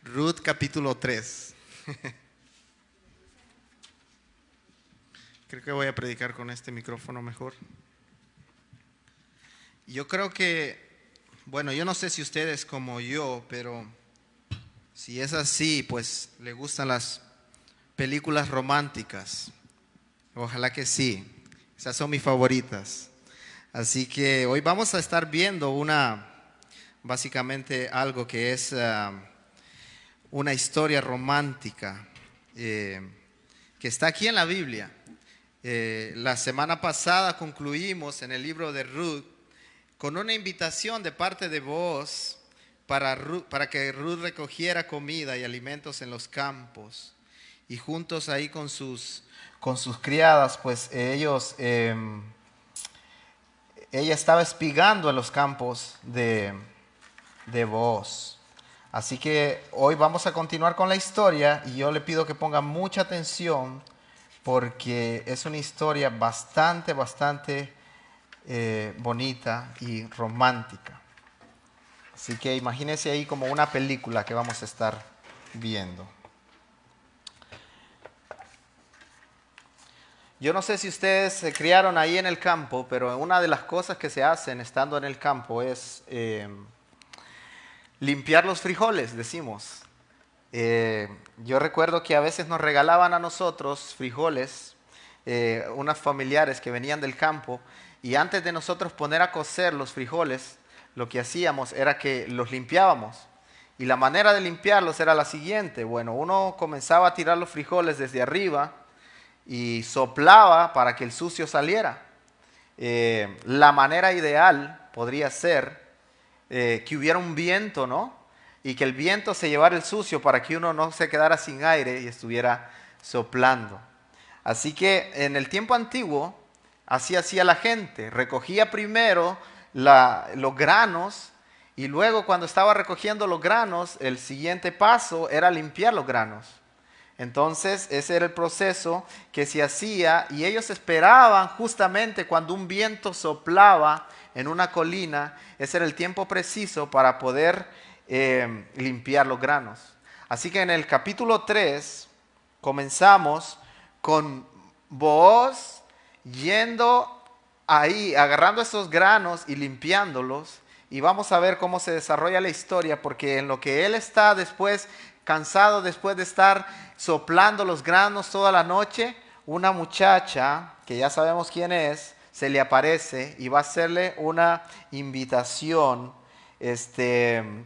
Ruth capítulo 3. Creo que voy a predicar con este micrófono mejor. Yo creo que, bueno, yo no sé si ustedes como yo, pero si es así, pues le gustan las películas románticas. Ojalá que sí. Esas son mis favoritas. Así que hoy vamos a estar viendo básicamente algo que es una historia romántica que está aquí en la Biblia. La semana pasada concluimos en el libro de Ruth con una invitación de parte de Booz para que Ruth recogiera comida y alimentos en los campos. Y juntos ahí con sus criadas, pues ella estaba espigando en los campos de Booz. Así que hoy vamos a continuar con la historia y yo le pido que ponga mucha atención porque es una historia bastante bonita y romántica. Así que imagínense ahí como una película que vamos a estar viendo. Yo no sé si ustedes se criaron ahí en el campo, pero una de las cosas que se hacen estando en el campo es limpiar los frijoles, decimos. Yo recuerdo que a veces nos regalaban a nosotros frijoles, unas familiares que venían del campo, y antes de nosotros poner a cocer los frijoles, lo que hacíamos era que los limpiábamos. Y la manera de limpiarlos era la siguiente. Bueno, uno comenzaba a tirar los frijoles desde arriba y soplaba para que el sucio saliera. La manera ideal podría ser que hubiera un viento, ¿no? Y que el viento se llevara el sucio para que uno no se quedara sin aire y estuviera soplando. Así que en el tiempo antiguo, así hacía la gente. Recogía primero los granos y luego cuando estaba recogiendo los granos, el siguiente paso era limpiar los granos. Entonces ese era el proceso que se hacía y ellos esperaban justamente cuando un viento soplaba en una colina, ese era el tiempo preciso para poder limpiar los granos. Así que en el capítulo 3 comenzamos con Booz yendo ahí, agarrando esos granos y limpiándolos. Y vamos a ver cómo se desarrolla la historia, porque en lo que él está después, cansado después de estar soplando los granos toda la noche, una muchacha, que ya sabemos quién es, se le aparece y va a hacerle una invitación,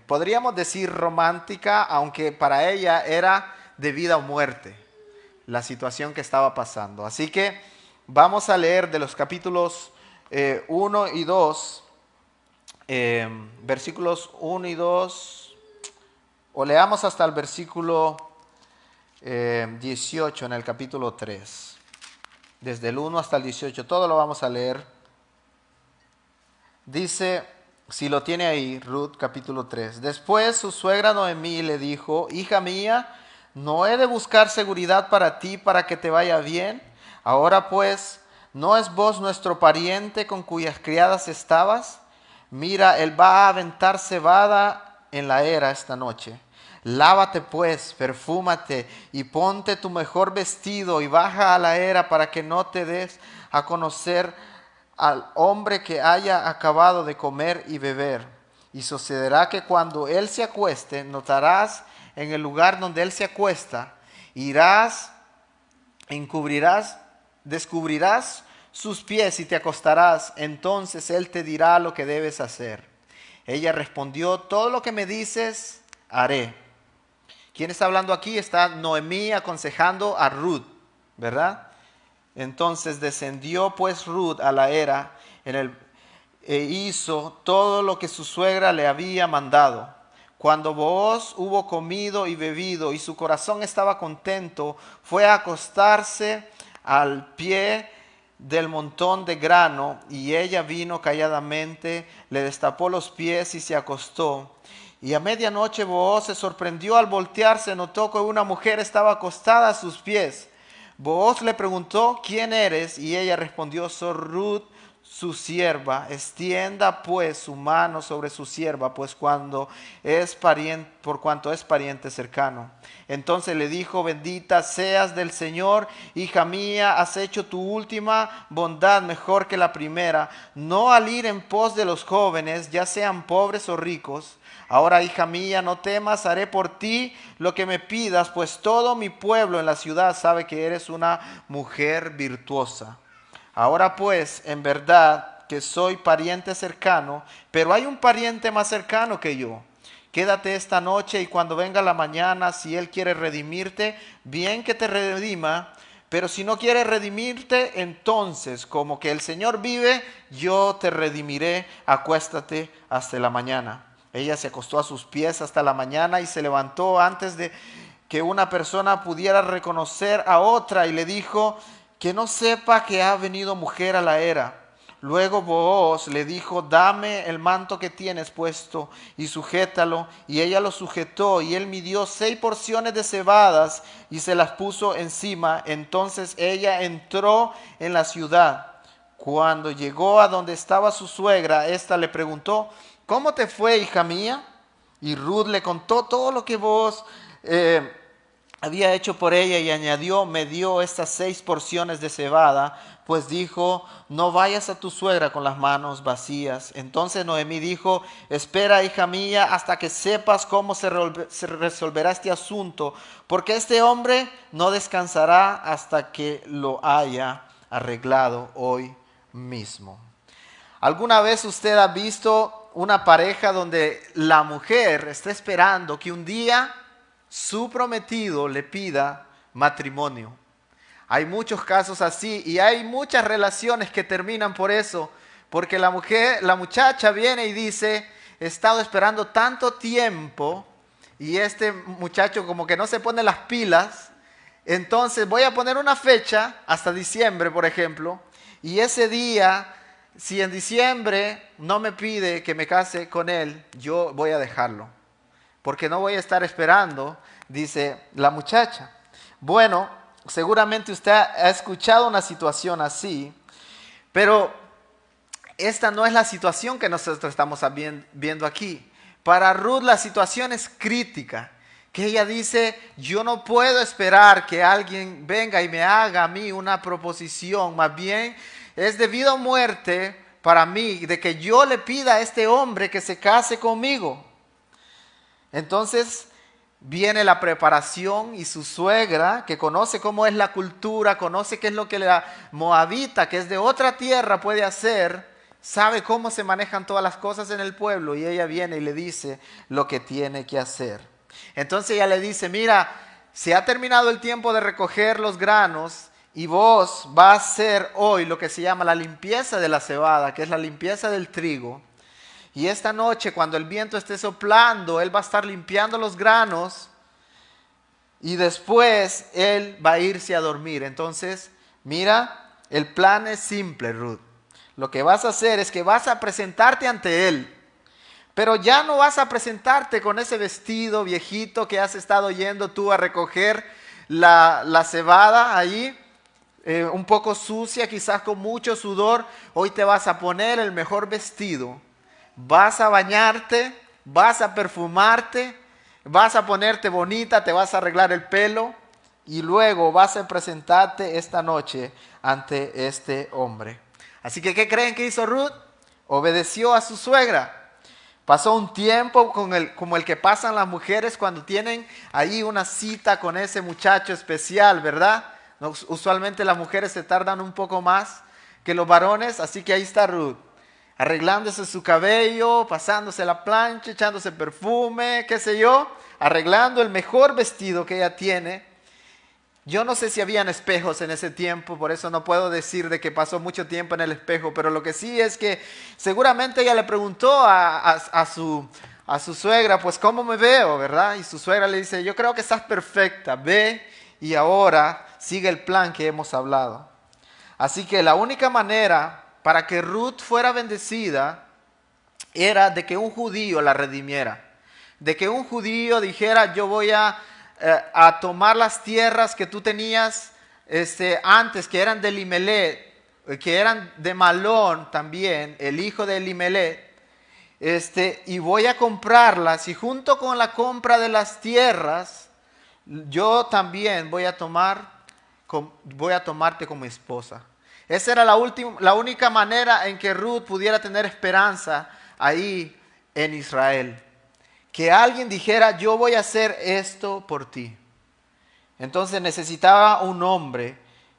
podríamos decir romántica, aunque para ella era de vida o muerte la situación que estaba pasando. Así que vamos a leer de los capítulos 1 y 2, versículos 1 y 2, o leamos hasta el versículo 18 en el capítulo 3. Desde el 1 hasta el 18, todo lo vamos a leer. Dice, si lo tiene ahí, Ruth capítulo 3. Después su suegra Noemí le dijo, hija mía, ¿no he de buscar seguridad para ti para que te vaya bien? Ahora pues, ¿no es vos nuestro pariente con cuyas criadas estabas? Mira, él va a aventar cebada en la era esta noche. Lávate pues, perfúmate y ponte tu mejor vestido y baja a la era para que no te des a conocer al hombre que haya acabado de comer y beber. Y sucederá que cuando él se acueste, notarás en el lugar donde él se acuesta, irás, descubrirás sus pies y te acostarás, entonces él te dirá lo que debes hacer. Ella respondió, todo lo que me dices, haré. ¿Quién está hablando aquí? Está Noemí aconsejando a Ruth, ¿verdad? Entonces descendió pues Ruth a la era e hizo todo lo que su suegra le había mandado. Cuando Booz hubo comido y bebido y su corazón estaba contento, fue a acostarse al pie del montón de grano y ella vino calladamente, le destapó los pies y se acostó. Y a medianoche Booz se sorprendió al voltearse, notó que una mujer estaba acostada a sus pies. Booz le preguntó, ¿quién eres? Y ella respondió, soy Ruth, su sierva, extienda pues su mano sobre su sierva, pues por cuanto es pariente cercano. Entonces le dijo, bendita seas del Señor, hija mía, has hecho tu última bondad mejor que la primera, no al ir en pos de los jóvenes, ya sean pobres o ricos. Ahora, hija mía, no temas, haré por ti lo que me pidas, pues todo mi pueblo en la ciudad sabe que eres una mujer virtuosa. Ahora pues, en verdad que soy pariente cercano, pero hay un pariente más cercano que yo. Quédate esta noche y cuando venga la mañana, si él quiere redimirte, bien que te redima, pero si no quiere redimirte, entonces, como que el Señor vive, yo te redimiré, acuéstate hasta la mañana. Ella se acostó a sus pies hasta la mañana y se levantó antes de que una persona pudiera reconocer a otra y le dijo, que no sepa que ha venido mujer a la era. Luego Booz le dijo, dame el manto que tienes puesto y sujétalo. Y ella lo sujetó y él midió 6 porciones de cebadas y se las puso encima. Entonces ella entró en la ciudad. Cuando llegó a donde estaba su suegra, ésta le preguntó, ¿cómo te fue, hija mía? Y Ruth le contó todo lo que Booz había hecho por ella y añadió, me dio estas 6 porciones de cebada, pues dijo, no vayas a tu suegra con las manos vacías. Entonces Noemí dijo, espera, hija mía, hasta que sepas cómo se resolverá este asunto, porque este hombre no descansará hasta que lo haya arreglado hoy mismo. ¿Alguna vez usted ha visto una pareja donde la mujer está esperando que un día su prometido le pida matrimonio? Hay muchos casos así y hay muchas relaciones que terminan por eso, porque la muchacha viene y dice, he estado esperando tanto tiempo y este muchacho como que no se pone las pilas, entonces voy a poner una fecha hasta diciembre, por ejemplo, y ese día, si en diciembre no me pide que me case con él, yo voy a dejarlo, porque no voy a estar esperando, dice la muchacha. Bueno, seguramente usted ha escuchado una situación así, pero esta no es la situación que nosotros estamos viendo aquí. Para Ruth la situación es crítica, que ella dice, yo no puedo esperar que alguien venga y me haga a mí una proposición, más bien es debido a muerte para mí de que yo le pida a este hombre que se case conmigo. Entonces viene la preparación y su suegra, que conoce cómo es la cultura, conoce qué es lo que la moabita, que es de otra tierra, puede hacer, sabe cómo se manejan todas las cosas en el pueblo, y ella viene y le dice lo que tiene que hacer. Entonces ella le dice, mira, se ha terminado el tiempo de recoger los granos y vos vas a hacer hoy lo que se llama la limpieza de la cebada, que es la limpieza del trigo. Y esta noche, cuando el viento esté soplando, él va a estar limpiando los granos y después él va a irse a dormir. Entonces, mira, el plan es simple, Ruth. Lo que vas a hacer es que vas a presentarte ante él, pero ya no vas a presentarte con ese vestido viejito que has estado yendo tú a recoger la cebada ahí, un poco sucia, quizás con mucho sudor. Hoy te vas a poner el mejor vestido. Vas a bañarte, vas a perfumarte, vas a ponerte bonita, te vas a arreglar el pelo y luego vas a presentarte esta noche ante este hombre. Así que, ¿qué creen que hizo Ruth? Obedeció a su suegra. Pasó un tiempo como el que pasan las mujeres cuando tienen ahí una cita con ese muchacho especial, ¿verdad? Usualmente las mujeres se tardan un poco más que los varones, así que ahí está Ruth, arreglándose su cabello, pasándose la plancha, echándose perfume, qué sé yo, arreglando el mejor vestido que ella tiene. Yo no sé si habían espejos en ese tiempo, por eso no puedo decir de que pasó mucho tiempo en el espejo, pero lo que sí es que seguramente ella le preguntó a su suegra, pues ¿cómo me veo, verdad? Y su suegra le dice, yo creo que estás perfecta, ve y ahora sigue el plan que hemos hablado. Así que la única manera para que Ruth fuera bendecida era de que un judío la redimiera, de que un judío dijera, yo voy a tomar las tierras que tú tenías antes, que eran de Elimelech, que eran de Malón también, el hijo de Elimelech, y voy a comprarlas, y junto con la compra de las tierras, yo también voy a tomarte como esposa. Esa era la única manera en que Ruth pudiera tener esperanza ahí en Israel. Que alguien dijera, yo voy a hacer esto por ti. Entonces necesitaba un hombre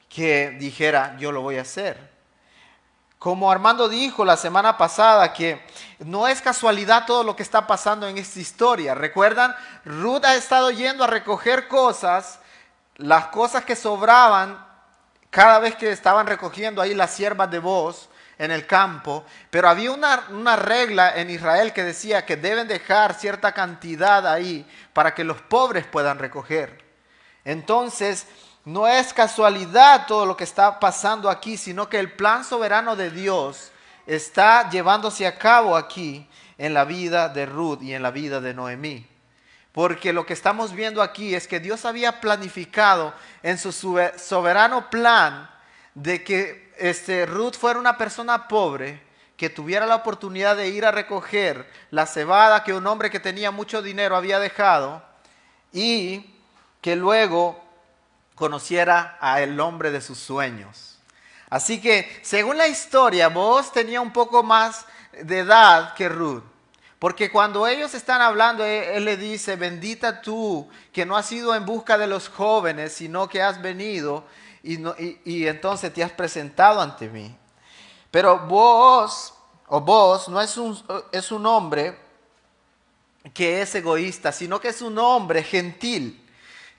que dijera, yo lo voy a hacer. Como Armando dijo la semana pasada, que no es casualidad todo lo que está pasando en esta historia. ¿Recuerdan? Ruth ha estado yendo a recoger cosas, las cosas que sobraban cada vez que estaban recogiendo ahí las siervas de Booz en el campo. Pero había una regla en Israel que decía que deben dejar cierta cantidad ahí para que los pobres puedan recoger. Entonces, no es casualidad todo lo que está pasando aquí, sino que el plan soberano de Dios está llevándose a cabo aquí en la vida de Ruth y en la vida de Noemí. Porque lo que estamos viendo aquí es que Dios había planificado en su soberano plan de que Ruth fuera una persona pobre, que tuviera la oportunidad de ir a recoger la cebada que un hombre que tenía mucho dinero había dejado, y que luego conociera al hombre de sus sueños. Así que, según la historia, Booz tenía un poco más de edad que Ruth. Porque cuando ellos están hablando, él le dice, bendita tú, que no has ido en busca de los jóvenes, sino que has venido y entonces te has presentado ante mí. Pero Booz no es un hombre que es egoísta, sino que es un hombre gentil,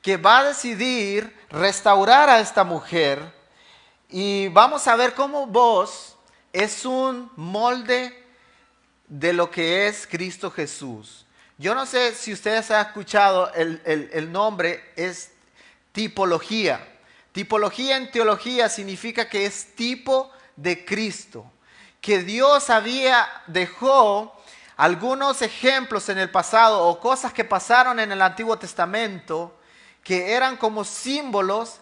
que va a decidir restaurar a esta mujer. Y vamos a ver cómo Booz es un molde de lo que es Cristo Jesús. Yo no sé si ustedes han escuchado, el nombre es tipología. Tipología en teología significa que es tipo de Cristo. Que Dios dejó algunos ejemplos en el pasado o cosas que pasaron en el Antiguo Testamento que eran como símbolos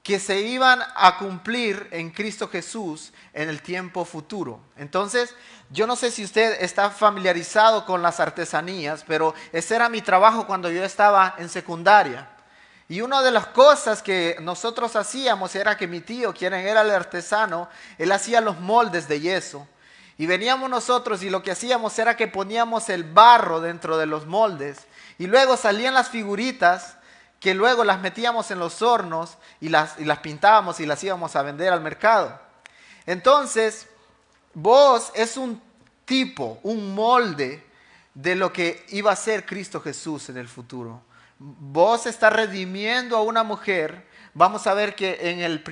que se iban a cumplir en Cristo Jesús en el tiempo futuro. Entonces, yo no sé si usted está familiarizado con las artesanías, pero ese era mi trabajo cuando yo estaba en secundaria. Y una de las cosas que nosotros hacíamos era que mi tío, quien era el artesano, él hacía los moldes de yeso. Y veníamos nosotros y lo que hacíamos era que poníamos el barro dentro de los moldes. Y luego salían las figuritas que luego las metíamos en los hornos y las pintábamos y las íbamos a vender al mercado. Entonces, Booz es un tipo, un molde de lo que iba a ser Cristo Jesús en el futuro. Booz está redimiendo a una mujer. Vamos a ver que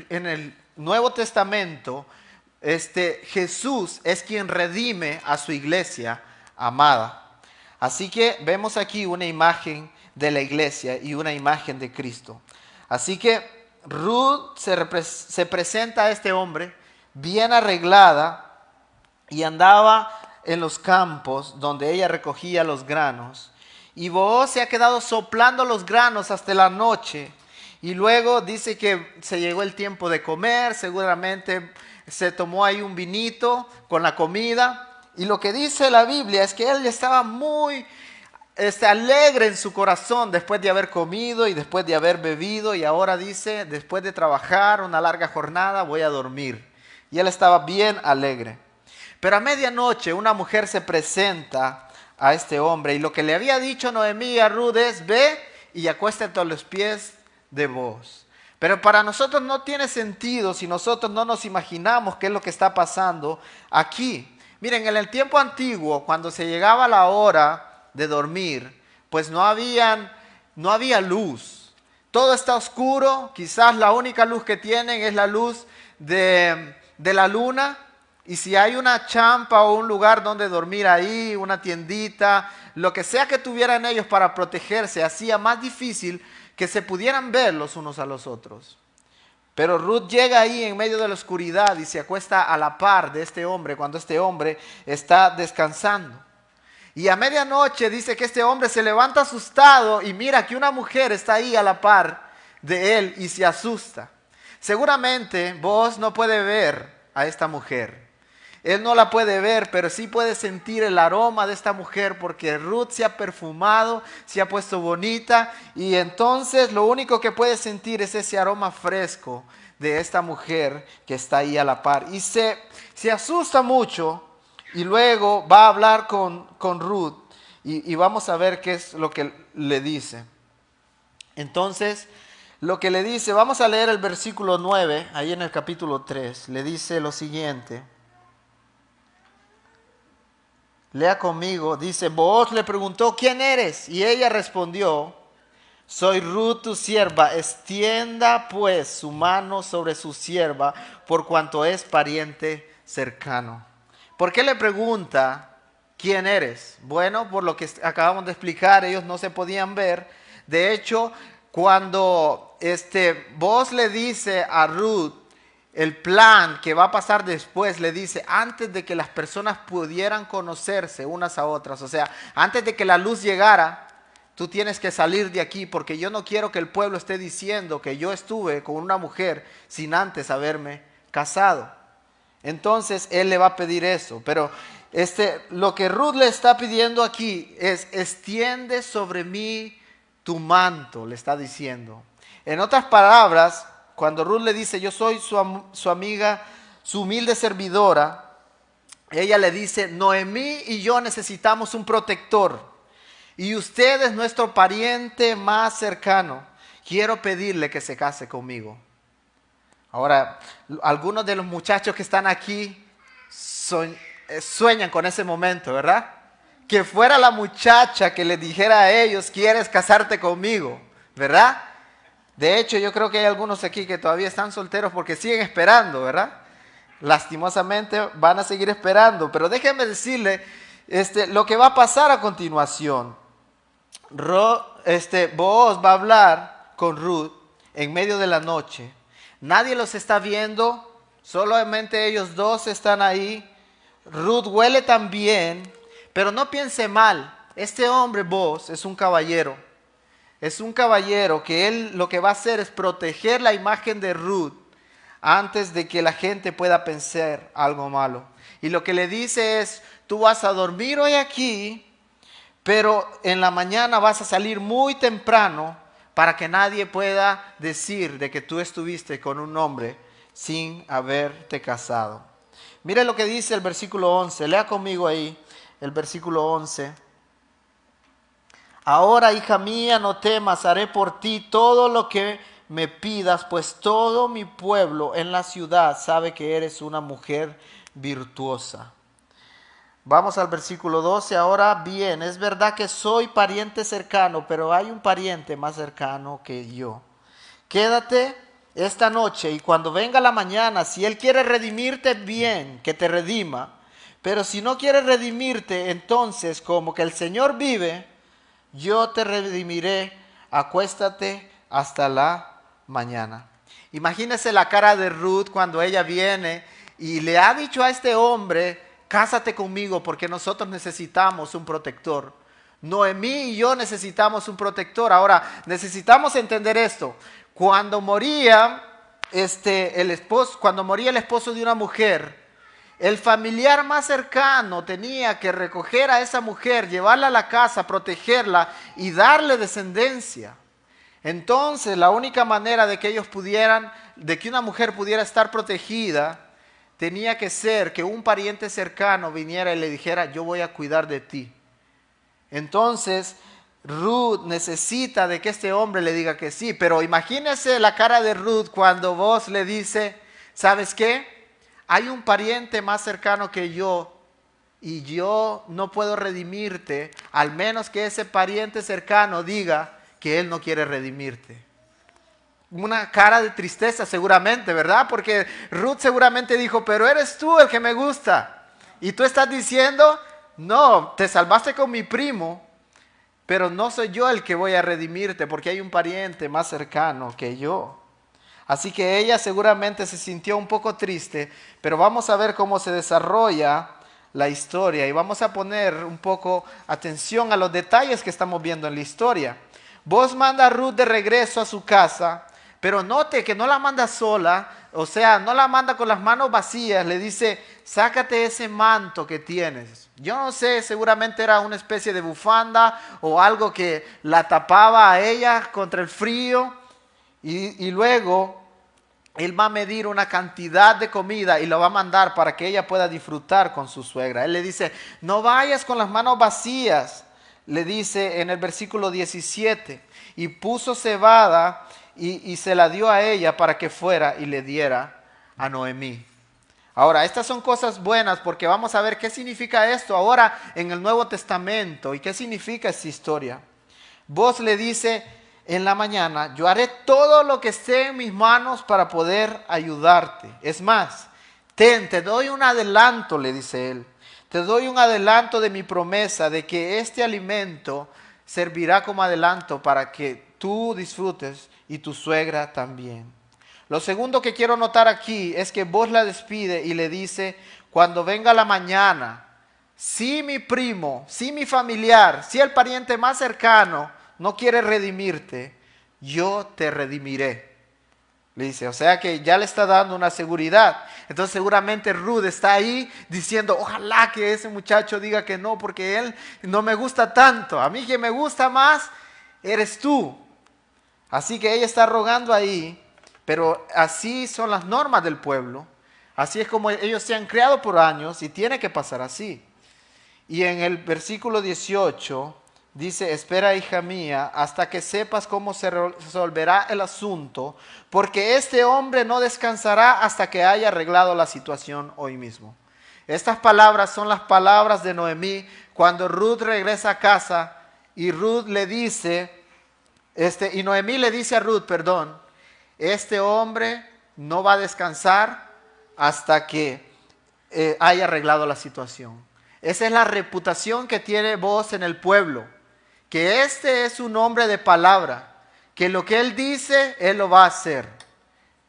en el Nuevo Testamento, Jesús es quien redime a su iglesia amada. Así que vemos aquí una imagen de la iglesia y una imagen de Cristo. Así que Ruth se presenta a este hombre bien arreglada y andaba en los campos donde ella recogía los granos. Y Booz se ha quedado soplando los granos hasta la noche. Y luego dice que se llegó el tiempo de comer, seguramente se tomó ahí un vinito con la comida. Y lo que dice la Biblia es que él estaba muy alegre en su corazón después de haber comido y después de haber bebido, y ahora dice, después de trabajar una larga jornada, voy a dormir. Y él estaba bien alegre. Pero a medianoche una mujer se presenta a este hombre, y lo que le había dicho Noemí a Ruth es, ve y acuéstate a los pies de Booz. Pero para nosotros no tiene sentido si nosotros no nos imaginamos qué es lo que está pasando aquí. Miren, en el tiempo antiguo, cuando se llegaba la hora de dormir, pues no había luz. Todo está oscuro, quizás la única luz que tienen es la luz de la luna, y si hay una champa o un lugar donde dormir ahí, una tiendita, lo que sea que tuvieran ellos para protegerse, hacía más difícil que se pudieran ver los unos a los otros. Pero Ruth llega ahí en medio de la oscuridad y se acuesta a la par de este hombre cuando este hombre está descansando. Y a medianoche dice que este hombre se levanta asustado y mira que una mujer está ahí a la par de él y se asusta. Seguramente Booz no puede ver a esta mujer. Él no la puede ver, pero sí puede sentir el aroma de esta mujer porque Ruth se ha perfumado, se ha puesto bonita y entonces lo único que puede sentir es ese aroma fresco de esta mujer que está ahí a la par. Y se asusta mucho y luego va a hablar con Ruth y vamos a ver qué es lo que le dice. Entonces, lo que le dice, vamos a leer el versículo 9, ahí en el capítulo 3, le dice lo siguiente. Lea conmigo, dice, Booz le preguntó, ¿quién eres? Y ella respondió, soy Ruth tu sierva, extienda pues su mano sobre su sierva, por cuanto es pariente cercano. ¿Por qué le pregunta, quién eres? Bueno, por lo que acabamos de explicar, ellos no se podían ver. De hecho, cuando Booz le dice a Ruth, el plan que va a pasar después, le dice, antes de que las personas pudieran conocerse unas a otras, o sea, antes de que la luz llegara, tú tienes que salir de aquí porque yo no quiero que el pueblo esté diciendo que yo estuve con una mujer sin antes haberme casado. Entonces, él le va a pedir eso, pero lo que Ruth le está pidiendo aquí es, extiende sobre mí tu manto, le está diciendo. En otras palabras, cuando Ruth le dice, yo soy su amiga, su humilde servidora, ella le dice, Noemí y yo necesitamos un protector. Y usted es nuestro pariente más cercano. Quiero pedirle que se case conmigo. Ahora, algunos de los muchachos que están aquí sueñan con ese momento, ¿verdad? Que fuera la muchacha que les dijera a ellos, ¿quieres casarte conmigo? ¿Verdad? De hecho, yo creo que hay algunos aquí que todavía están solteros porque siguen esperando, ¿verdad? Lastimosamente van a seguir esperando. Pero déjenme decirle lo que va a pasar a continuación. Booz va a hablar con Ruth en medio de la noche. Nadie los está viendo, solamente ellos dos están ahí. Ruth huele también, pero no piense mal. Este hombre, Booz, es un caballero. Es un caballero que él lo que va a hacer es proteger la imagen de Ruth antes de que la gente pueda pensar algo malo. Y lo que le dice es, tú vas a dormir hoy aquí, pero en la mañana vas a salir muy temprano para que nadie pueda decir de que tú estuviste con un hombre sin haberte casado. Mire lo que dice el versículo 11, lea conmigo ahí el versículo 11. Ahora, hija mía, no temas, haré por ti todo lo que me pidas, pues todo mi pueblo en la ciudad sabe que eres una mujer virtuosa. Vamos al versículo 12. Ahora bien, es verdad que soy pariente cercano, pero hay un pariente más cercano que yo. Quédate esta noche y cuando venga la mañana, si él quiere redimirte, bien, que te redima. Pero si no quiere redimirte, entonces como que el Señor vive, yo te redimiré, acuéstate hasta la mañana. Imagínese la cara de Ruth cuando ella viene y le ha dicho a este hombre, cásate conmigo porque nosotros necesitamos un protector. Noemí y yo necesitamos un protector. Ahora, necesitamos entender esto. Cuando moría el esposo de una mujer, el familiar más cercano tenía que recoger a esa mujer, llevarla a la casa, protegerla y darle descendencia. Entonces, la única manera de que una mujer pudiera estar protegida, tenía que ser que un pariente cercano viniera y le dijera, yo voy a cuidar de ti. Entonces, Ruth necesita de que este hombre le diga que sí, pero imagínese la cara de Ruth cuando Booz le dice, ¿sabes qué? Hay un pariente más cercano que yo y yo no puedo redimirte, al menos que ese pariente cercano diga que él no quiere redimirte. Una cara de tristeza seguramente, ¿verdad? Porque Ruth seguramente dijo, pero eres tú el que me gusta. Y tú estás diciendo, no, te salvaste con mi primo, pero no soy yo el que voy a redimirte porque hay un pariente más cercano que yo. Así que ella seguramente se sintió un poco triste, pero vamos a ver cómo se desarrolla la historia y vamos a poner un poco atención a los detalles que estamos viendo en la historia. Booz manda a Ruth de regreso a su casa, pero note que no la manda sola, o sea, no la manda con las manos vacías, le dice, sácate ese manto que tienes. Yo no sé, seguramente era una especie de bufanda o algo que la tapaba a ella contra el frío. Y luego él va a medir una cantidad de comida y lo va a mandar para que ella pueda disfrutar con su suegra. Él le dice, no vayas con las manos vacías, le dice en el versículo 17. Y puso cebada y se la dio a ella para que fuera y le diera a Noemí. Ahora, estas son cosas buenas porque vamos a ver qué significa esto ahora en el Nuevo Testamento y qué significa esta historia. Vos le dice en la mañana, yo haré todo lo que esté en mis manos para poder ayudarte. Es más, te doy un adelanto, le dice él. Te doy un adelanto de mi promesa de que este alimento servirá como adelanto para que tú disfrutes y tu suegra también. Lo segundo que quiero notar aquí es que vos la despide y le dice, cuando venga la mañana, si mi primo, si mi familiar, si el pariente más cercano no quiere redimirte, yo te redimiré. Le dice, o sea que ya le está dando una seguridad. Entonces seguramente Ruth está ahí diciendo, ojalá que ese muchacho diga que no, porque él no me gusta tanto. A mí que me gusta más eres tú. Así que ella está rogando ahí, pero así son las normas del pueblo. Así es como ellos se han criado por años y tiene que pasar así. Y en el versículo 18 dice, espera hija mía, hasta que sepas cómo se resolverá el asunto, porque este hombre no descansará hasta que haya arreglado la situación hoy mismo. Estas palabras son las palabras de Noemí cuando Ruth regresa a casa y Ruth le dice, y Noemí le dice a Ruth, este hombre no va a descansar hasta que haya arreglado la situación. Esa es la reputación que tiene vos en el pueblo, que este es un hombre de palabra, que lo que él dice, él lo va a hacer.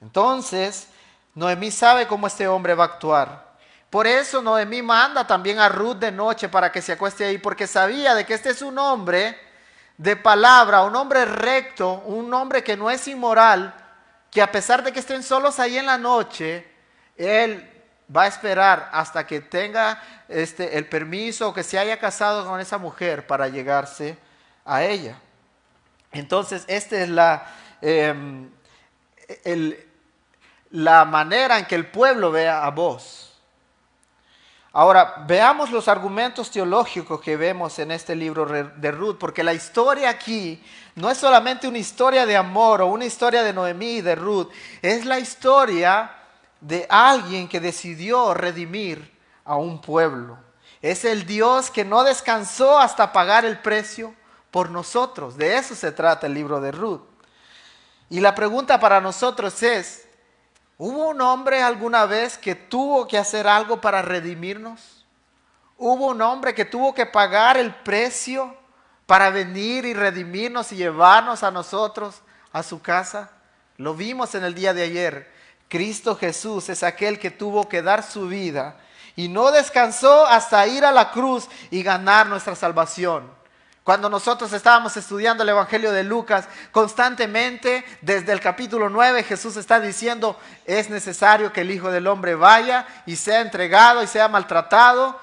Entonces, Noemí sabe cómo este hombre va a actuar. Por eso Noemí manda también a Ruth de noche para que se acueste ahí, porque sabía de que este es un hombre de palabra, un hombre recto, un hombre que no es inmoral, que a pesar de que estén solos ahí en la noche, él va a esperar hasta que tenga el permiso o que se haya casado con esa mujer para llegarse a ella. Entonces, esta es la manera en que el pueblo ve a vos. Ahora, veamos los argumentos teológicos que vemos en este libro de Ruth, porque la historia aquí no es solamente una historia de amor o una historia de Noemí y de Ruth, es la historia de alguien que decidió redimir a un pueblo. Es el Dios que no descansó hasta pagar el precio por nosotros. De eso se trata el libro de Ruth. Y la pregunta para nosotros es, ¿hubo un hombre alguna vez que tuvo que hacer algo para redimirnos? ¿Hubo un hombre que tuvo que pagar el precio para venir y redimirnos y llevarnos a nosotros a su casa? Lo vimos en el día de ayer. Cristo Jesús es aquel que tuvo que dar su vida y no descansó hasta ir a la cruz y ganar nuestra salvación. Cuando nosotros estábamos estudiando el Evangelio de Lucas, constantemente desde el capítulo 9 Jesús está diciendo, es necesario que el Hijo del Hombre vaya y sea entregado y sea maltratado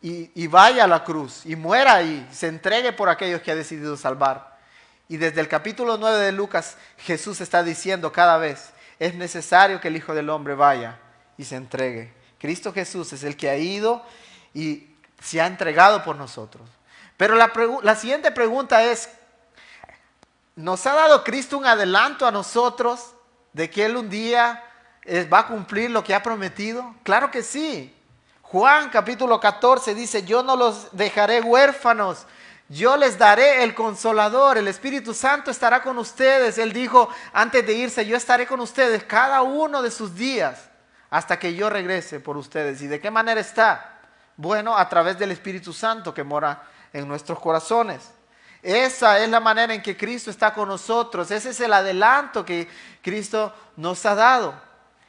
y vaya a la cruz y muera ahí, se entregue por aquellos que ha decidido salvar. Y desde el capítulo 9 de Lucas Jesús está diciendo cada vez, es necesario que el Hijo del Hombre vaya y se entregue. Cristo Jesús es el que ha ido y se ha entregado por nosotros. Pero la siguiente pregunta es, ¿nos ha dado Cristo un adelanto a nosotros de que Él un día va a cumplir lo que ha prometido? Claro que sí. Juan capítulo 14 dice, yo no los dejaré huérfanos, yo les daré el Consolador, el Espíritu Santo estará con ustedes. Él dijo antes de irse, yo estaré con ustedes cada uno de sus días hasta que yo regrese por ustedes. ¿Y de qué manera está? Bueno, a través del Espíritu Santo que mora en nuestros corazones. Esa es la manera en que Cristo está con nosotros. Ese es el adelanto que Cristo nos ha dado.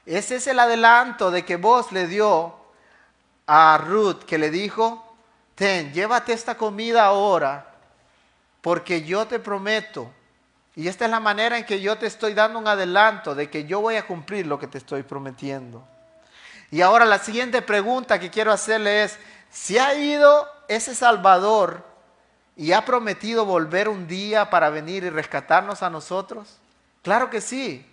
Ese es el adelanto de que vos le dio a Ruth, que le dijo, llévate esta comida ahora, porque yo te prometo Y esta es la manera en que yo te estoy dando un adelanto de que yo voy a cumplir lo que te estoy prometiendo. Y ahora la siguiente pregunta que quiero hacerle es, ¿se ha ido ese Salvador y ha prometido volver un día para venir y rescatarnos a nosotros? Claro que sí.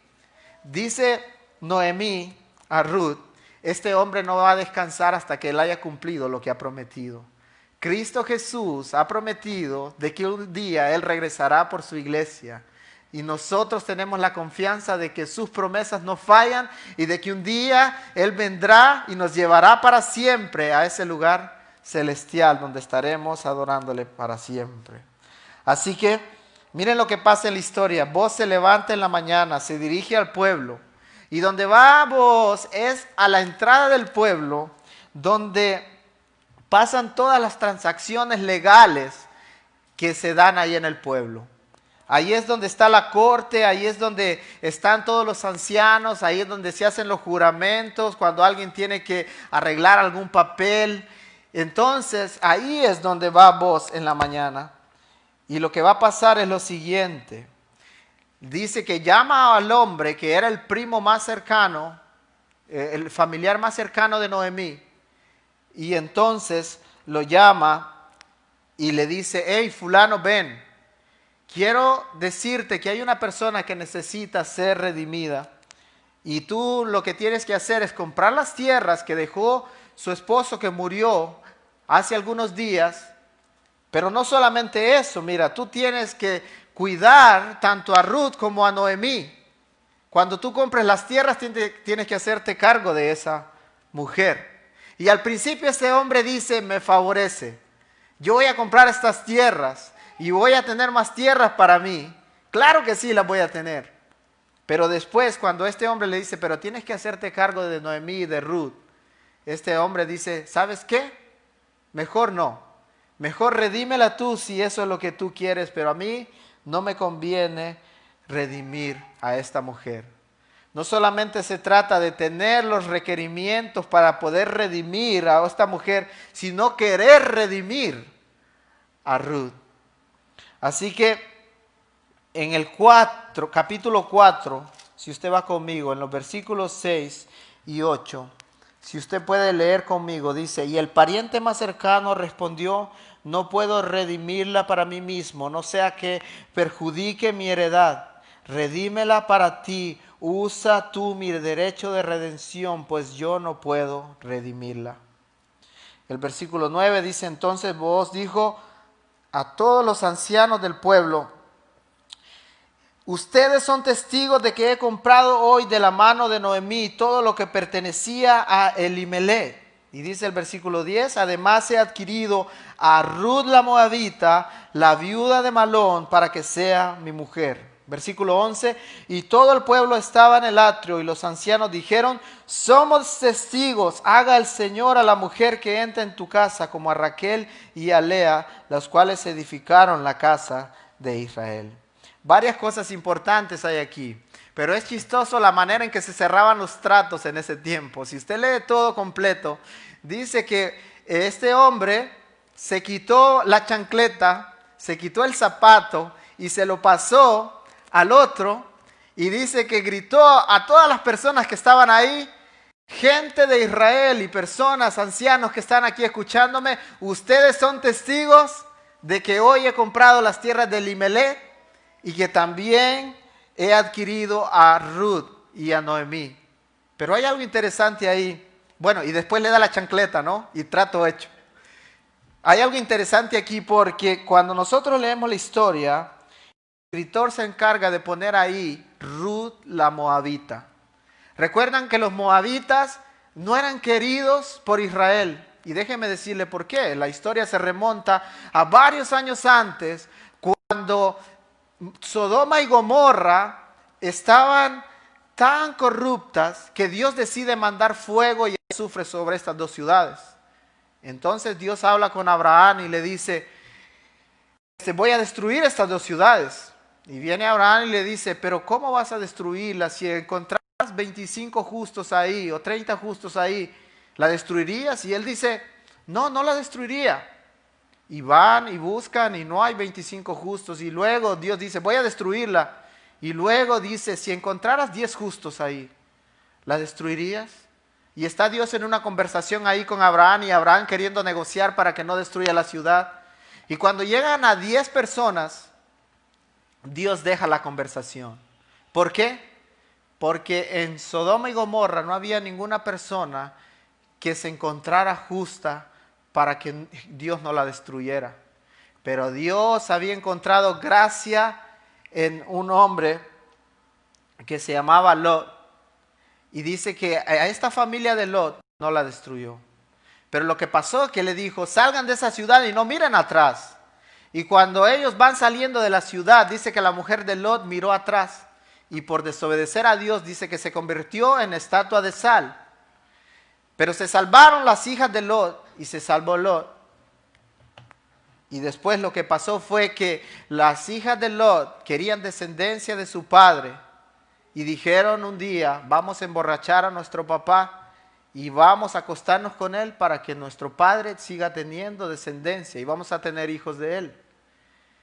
Dice Noemí a Ruth, este hombre no va a descansar hasta que él haya cumplido lo que ha prometido. Cristo Jesús ha prometido de que un día Él regresará por su iglesia. Y nosotros tenemos la confianza de que sus promesas no fallan y de que un día Él vendrá y nos llevará para siempre a ese lugar celestial donde estaremos adorándole para siempre. Así que miren lo que pasa en la historia. Vos se levanta en la mañana, se dirige al pueblo. Y donde va Vos es a la entrada del pueblo, donde pasan todas las transacciones legales que se dan ahí en el pueblo. Ahí es donde está la corte, ahí es donde están todos los ancianos, ahí es donde se hacen los juramentos, cuando alguien tiene que arreglar algún papel. Entonces, ahí es donde va Vos en la mañana. Y lo que va a pasar es lo siguiente. Dice que llama al hombre que era el primo más cercano, el familiar más cercano de Noemí. Y entonces lo llama y le dice, hey, fulano, ven. Quiero decirte que hay una persona que necesita ser redimida. Y tú lo que tienes que hacer es comprar las tierras que dejó su esposo que murió hace algunos días. Pero no solamente eso, mira, tú tienes que cuidar tanto a Ruth como a Noemí. Cuando tú compres las tierras tienes que hacerte cargo de esa mujer. Y al principio este hombre dice, me favorece. Yo voy a comprar estas tierras y voy a tener más tierras para mí. Claro que sí las voy a tener. Pero después cuando este hombre le dice, pero tienes que hacerte cargo de Noemí y de Ruth. Este hombre dice, ¿sabes qué? Mejor no. Mejor redímela tú si eso es lo que tú quieres, pero a mí no me conviene redimir a esta mujer. No solamente se trata de tener los requerimientos para poder redimir a esta mujer, sino querer redimir a Ruth. Así que en el capítulo 4, si usted va conmigo, en los versículos 6 y 8, si usted puede leer conmigo, dice, y el pariente más cercano respondió, no puedo redimirla para mí mismo, no sea que perjudique mi heredad. Redímela para ti, usa tú mi derecho de redención, pues yo no puedo redimirla. El versículo 9 dice, entonces Booz dijo a todos los ancianos del pueblo, ustedes son testigos de que he comprado hoy de la mano de Noemí todo lo que pertenecía a Elimelech. Y dice el versículo 10, además he adquirido a Ruth la Moabita, la viuda de Malón, para que sea mi mujer. Versículo 11, y todo el pueblo estaba en el atrio y los ancianos dijeron, somos testigos, haga el Señor a la mujer que entra en tu casa como a Raquel y a Lea, las cuales edificaron la casa de Israel. Varias cosas importantes hay aquí, pero es chistoso la manera en que se cerraban los tratos en ese tiempo. Si usted lee todo completo, dice que este hombre se quitó la chancleta, se quitó el zapato y se lo pasó al otro, y dice que gritó a todas las personas que estaban ahí, gente de Israel y personas, ancianos que están aquí escuchándome, ustedes son testigos de que hoy he comprado las tierras de Elimelech y que también he adquirido a Ruth y a Noemí. Pero hay algo interesante ahí. Bueno, y después le da la chancleta, ¿no? Y trato hecho. Hay algo interesante aquí porque cuando nosotros leemos la historia, el escritor se encarga de poner ahí Ruth la Moabita. Recuerdan que los moabitas no eran queridos por Israel. Y déjenme decirle por qué. La historia se remonta a varios años antes, cuando Sodoma y Gomorra estaban tan corruptas que Dios decide mandar fuego y azufre sobre estas dos ciudades. Entonces Dios habla con Abraham y le dice, voy a destruir estas dos ciudades. Y viene Abraham y le dice, pero ¿cómo vas a destruirlas? Si encontrás 25 justos ahí o 30 justos ahí, ¿la destruirías? Y él dice, no, no la destruiría. Y van y buscan y no hay 25 justos. Y luego Dios dice, voy a destruirla. Y luego dice, si encontraras 10 justos ahí, ¿la destruirías? Y está Dios en una conversación ahí con Abraham y Abraham queriendo negociar para que no destruya la ciudad. Y cuando llegan a 10 personas, Dios deja la conversación. ¿Por qué? Porque en Sodoma y Gomorra no había ninguna persona que se encontrara justa para que Dios no la destruyera. Pero Dios había encontrado gracia en un hombre que se llamaba Lot. Y dice que a esta familia de Lot no la destruyó. Pero lo que pasó es que le dijo, salgan de esa ciudad y no miren atrás. Y cuando ellos van saliendo de la ciudad, dice que la mujer de Lot miró atrás. Y por desobedecer a Dios, dice que se convirtió en estatua de sal. Pero se salvaron las hijas de Lot y se salvó Lot. Y después lo que pasó fue que las hijas de Lot querían descendencia de su padre. Y dijeron un día, vamos a emborrachar a nuestro papá y vamos a acostarnos con él para que nuestro padre siga teniendo descendencia y vamos a tener hijos de él.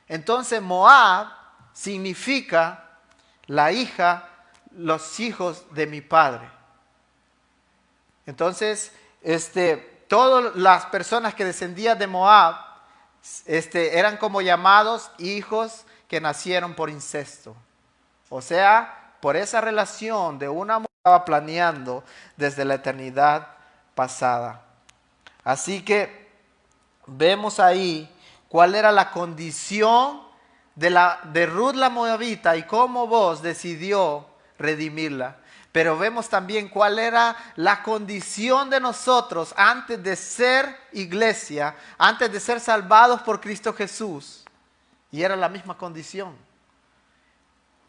Entonces Moab significa la hija, los hijos de mi padre. Entonces, todas las personas que descendían de Moab eran como llamados hijos que nacieron por incesto. O sea, por esa relación de una mujer que estaba planeando desde la eternidad pasada. Así que vemos ahí cuál era la condición de Ruth la Moabita y cómo Booz decidió redimirla. Pero vemos también cuál era la condición de nosotros antes de ser iglesia, antes de ser salvados por Cristo Jesús. Y era la misma condición.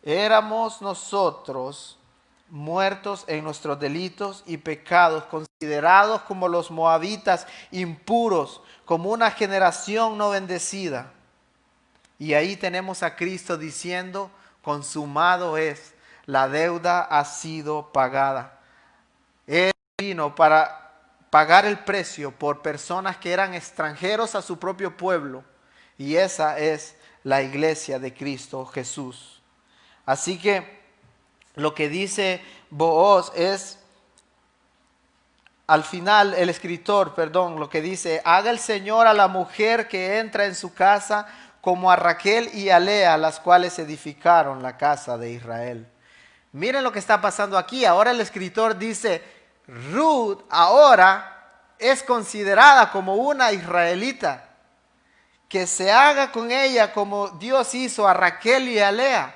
Éramos nosotros muertos en nuestros delitos y pecados, considerados como los moabitas impuros, como una generación no bendecida. Y ahí tenemos a Cristo diciendo, consumado es. La deuda ha sido pagada. Él vino para pagar el precio por personas que eran extranjeros a su propio pueblo. Y esa es la iglesia de Cristo Jesús. Así que lo que dice Booz es, al final el escritor, lo que dice, haga el Señor a la mujer que entra en su casa como a Raquel y a Lea, las cuales edificaron la casa de Israel. Miren lo que está pasando aquí. Ahora el escritor dice, Ruth ahora es considerada como una israelita. Que se haga con ella como Dios hizo a Raquel y a Lea,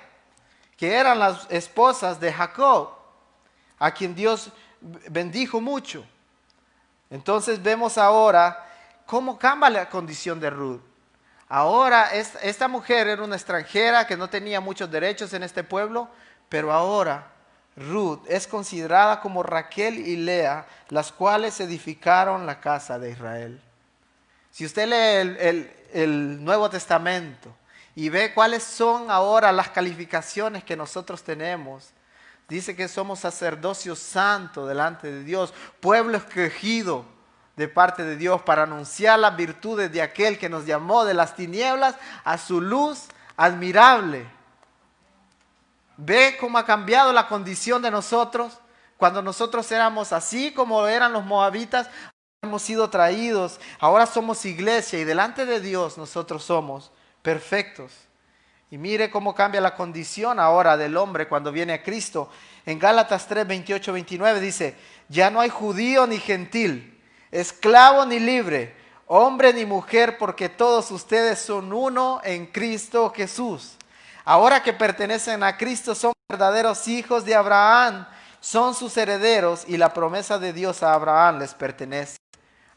que eran las esposas de Jacob, a quien Dios bendijo mucho. Entonces vemos ahora cómo cambia la condición de Ruth. Ahora esta mujer era una extranjera que no tenía muchos derechos en este pueblo, pero ahora Ruth es considerada como Raquel y Lea, las cuales edificaron la casa de Israel. Si usted lee el Nuevo Testamento y ve cuáles son ahora las calificaciones que nosotros tenemos, dice que somos sacerdocio santo delante de Dios, pueblo escogido de parte de Dios para anunciar las virtudes de aquel que nos llamó de las tinieblas a su luz admirable. ¿Ve cómo ha cambiado la condición de nosotros? Cuando nosotros éramos así como eran los moabitas, hemos sido traídos, ahora somos iglesia y delante de Dios nosotros somos perfectos. Y mire cómo cambia la condición ahora del hombre cuando viene a Cristo. En Gálatas 3, 28, 29 dice, ya no hay judío ni gentil, esclavo ni libre, hombre ni mujer, porque todos ustedes son uno en Cristo Jesús. Ahora que pertenecen a Cristo son verdaderos hijos de Abraham, son sus herederos y la promesa de Dios a Abraham les pertenece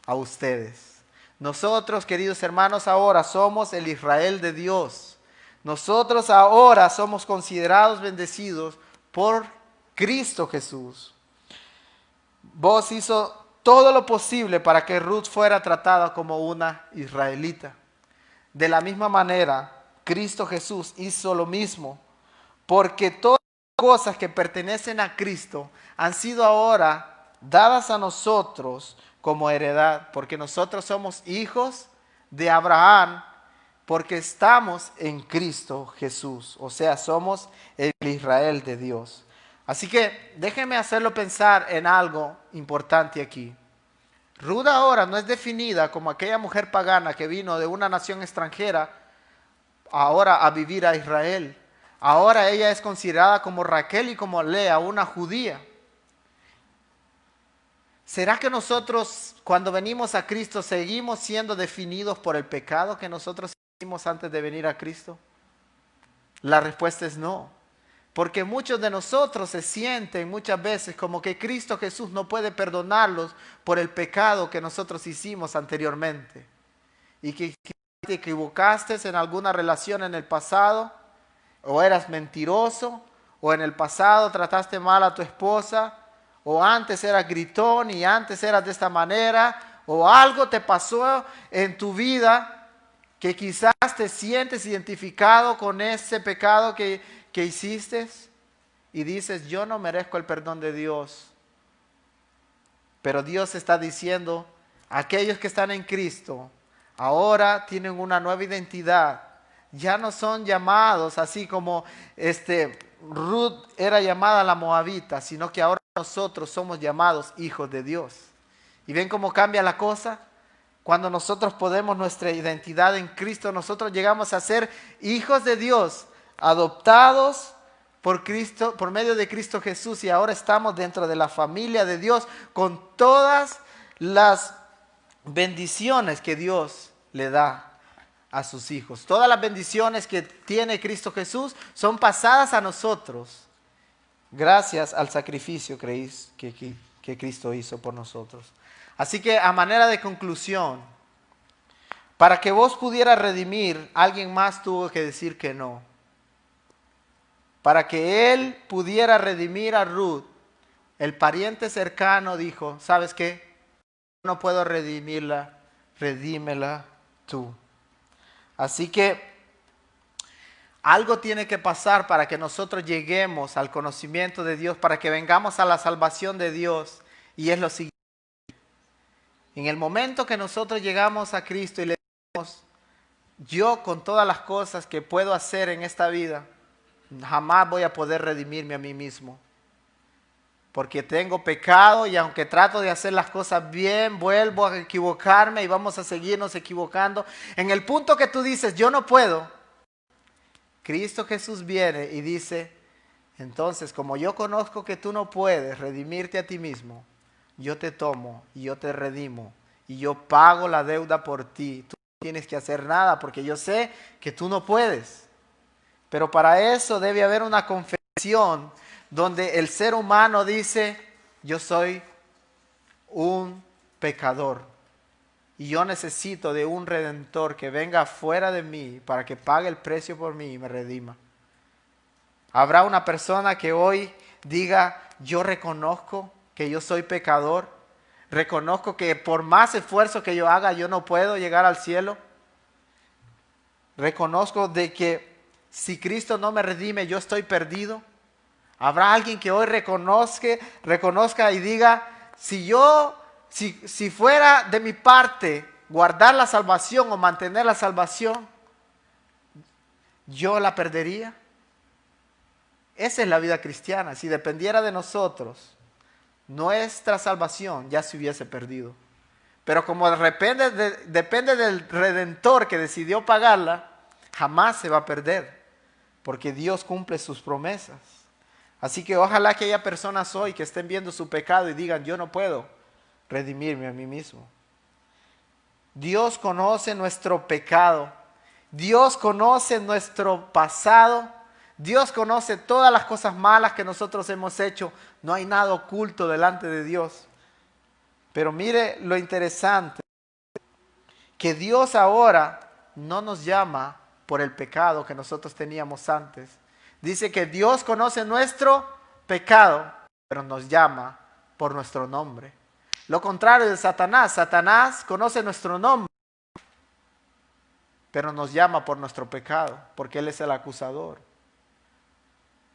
a ustedes. Nosotros, queridos hermanos, ahora somos el Israel de Dios. Nosotros ahora somos considerados bendecidos por Cristo Jesús. Vos hizo todo lo posible para que Ruth fuera tratada como una israelita. De la misma manera, Cristo Jesús hizo lo mismo, porque todas las cosas que pertenecen a Cristo han sido ahora dadas a nosotros como heredad, porque nosotros somos hijos de Abraham porque estamos en Cristo Jesús. O sea, somos el Israel de Dios. Así que déjenme hacerlo pensar en algo importante aquí. Ruth ahora no es definida como aquella mujer pagana que vino de una nación extranjera ahora a vivir a Israel. Ahora ella es considerada como Raquel y como Lea, una judía. ¿Será que nosotros cuando venimos a Cristo seguimos siendo definidos por el pecado que nosotros hicimos antes de venir a Cristo? La respuesta es no. Porque muchos de nosotros se sienten muchas veces como que Cristo Jesús no puede perdonarlos por el pecado que nosotros hicimos anteriormente. Y que te equivocaste en alguna relación en el pasado, o eras mentiroso, o en el pasado trataste mal a tu esposa, o antes eras gritón y antes eras de esta manera, o algo te pasó en tu vida que quizás te sientes identificado con ese pecado que hiciste y dices, yo no merezco el perdón de Dios. Pero Dios está diciendo, aquellos que están en Cristo, ahora tienen una nueva identidad. Ya no son llamados así como Ruth era llamada la moabita, sino que ahora nosotros somos llamados hijos de Dios. ¿Y ven cómo cambia la cosa? Cuando nosotros podemos nuestra identidad en Cristo, nosotros llegamos a ser hijos de Dios, adoptados por Cristo, por medio de Cristo Jesús, y ahora estamos dentro de la familia de Dios con todas las bendiciones que Dios le da a sus hijos. Todas las bendiciones que tiene Cristo Jesús son pasadas a nosotros gracias al sacrificio que Cristo hizo por nosotros. Así que a manera de conclusión, para que vos pudieras redimir, alguien más tuvo que decir que no. Para que él pudiera redimir a Ruth, el pariente cercano dijo, ¿sabes qué? No puedo redimirla, redímela tú. Así que algo tiene que pasar para que nosotros lleguemos al conocimiento de Dios, para que vengamos a la salvación de Dios. Y es lo siguiente. En el momento que nosotros llegamos a Cristo y le decimos, yo con todas las cosas que puedo hacer en esta vida, jamás voy a poder redimirme a mí mismo. Porque tengo pecado y aunque trato de hacer las cosas bien, vuelvo a equivocarme y vamos a seguirnos equivocando. En el punto que tú dices, yo no puedo, Cristo Jesús viene y dice, entonces como yo conozco que tú no puedes redimirte a ti mismo, yo te tomo y yo te redimo y yo pago la deuda por ti. Tú no tienes que hacer nada porque yo sé que tú no puedes. Pero para eso debe haber una confesión donde el ser humano dice, yo soy un pecador y yo necesito de un redentor que venga fuera de mí para que pague el precio por mí y me redima. Habrá una persona que hoy diga, yo reconozco que yo soy pecador, reconozco que por más esfuerzo que yo haga, yo no puedo llegar al cielo. Reconozco de que si Cristo no me redime, yo estoy perdido. Habrá alguien que hoy reconozca y diga, si fuera de mi parte guardar la salvación o mantener la salvación, yo la perdería. Esa es la vida cristiana. Si dependiera de nosotros, nuestra salvación ya se hubiese perdido. Pero como depende del Redentor que decidió pagarla, jamás se va a perder, porque Dios cumple sus promesas. Así que ojalá que haya personas hoy que estén viendo su pecado y digan, yo no puedo redimirme a mí mismo. Dios conoce nuestro pecado. Dios conoce nuestro pasado. Dios conoce todas las cosas malas que nosotros hemos hecho. No hay nada oculto delante de Dios. Pero mire lo interesante, que Dios ahora no nos llama por el pecado que nosotros teníamos antes. Dice que Dios conoce nuestro pecado, pero nos llama por nuestro nombre. Lo contrario de Satanás. Satanás conoce nuestro nombre, pero nos llama por nuestro pecado, porque Él es el acusador.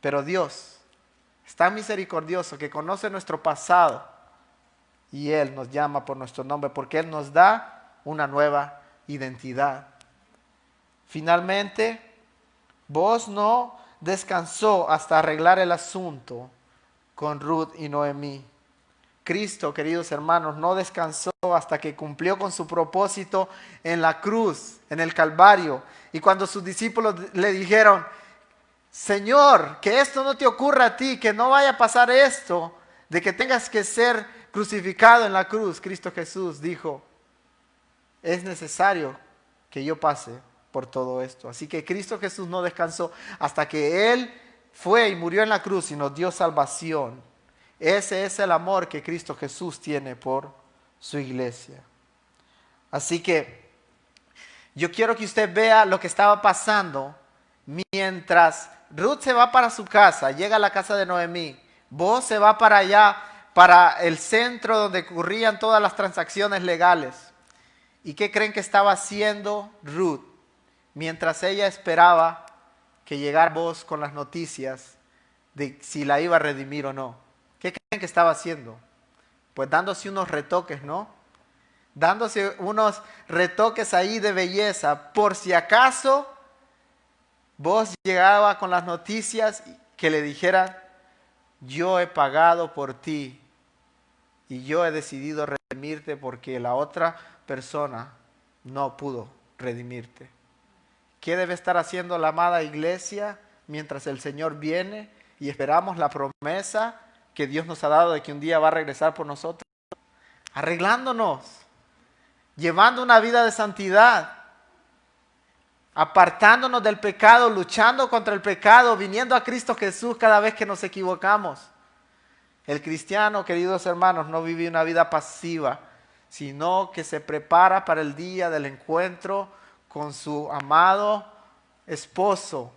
Pero Dios es tan misericordioso que conoce nuestro pasado y Él nos llama por nuestro nombre, porque Él nos da una nueva identidad. Finalmente, Booz no descansó hasta arreglar el asunto con Ruth y Noemí. Cristo, queridos hermanos, no descansó hasta que cumplió con su propósito en la cruz, en el Calvario. Y cuando sus discípulos le dijeron, Señor, que esto no te ocurra a ti, que no vaya a pasar esto, de que tengas que ser crucificado en la cruz, Cristo Jesús dijo, es necesario que yo pase por todo esto. Así que Cristo Jesús no descansó hasta que Él fue y murió en la cruz y nos dio salvación. Ese es el amor que Cristo Jesús tiene por su iglesia. Así que yo quiero que usted vea lo que estaba pasando mientras Ruth se va para su casa, llega a la casa de Noemí. Booz se va para allá, para el centro donde ocurrían todas las transacciones legales. ¿Y qué creen que estaba haciendo Ruth mientras ella esperaba que llegara Booz con las noticias de si la iba a redimir o no? ¿Qué creen que estaba haciendo? Pues dándose unos retoques, ¿no? Dándose unos retoques ahí de belleza, por si acaso Booz llegaba con las noticias que le dijera, yo he pagado por ti y yo he decidido redimirte porque la otra persona no pudo redimirte. ¿Qué debe estar haciendo la amada iglesia mientras el Señor viene y esperamos la promesa que Dios nos ha dado de que un día va a regresar por nosotros? Arreglándonos, llevando una vida de santidad, apartándonos del pecado, luchando contra el pecado, viniendo a Cristo Jesús cada vez que nos equivocamos. El cristiano, queridos hermanos, no vive una vida pasiva, sino que se prepara para el día del encuentro con su amado esposo.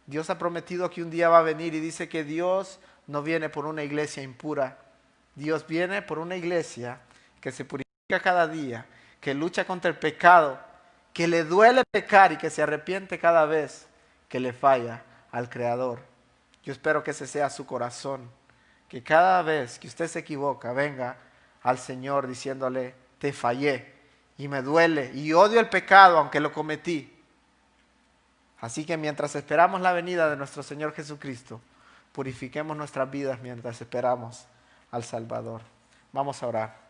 Dios ha prometido que un día va a venir y dice que Dios no viene por una iglesia impura. Dios viene por una iglesia que se purifica cada día, que lucha contra el pecado, que le duele pecar y que se arrepiente cada vez que le falla al Creador. Yo espero que ese sea su corazón, que cada vez que usted se equivoca, venga al Señor diciéndole, te fallé y me duele y odio el pecado aunque lo cometí. Así que mientras esperamos la venida de nuestro Señor Jesucristo, purifiquemos nuestras vidas mientras esperamos al Salvador. Vamos a orar.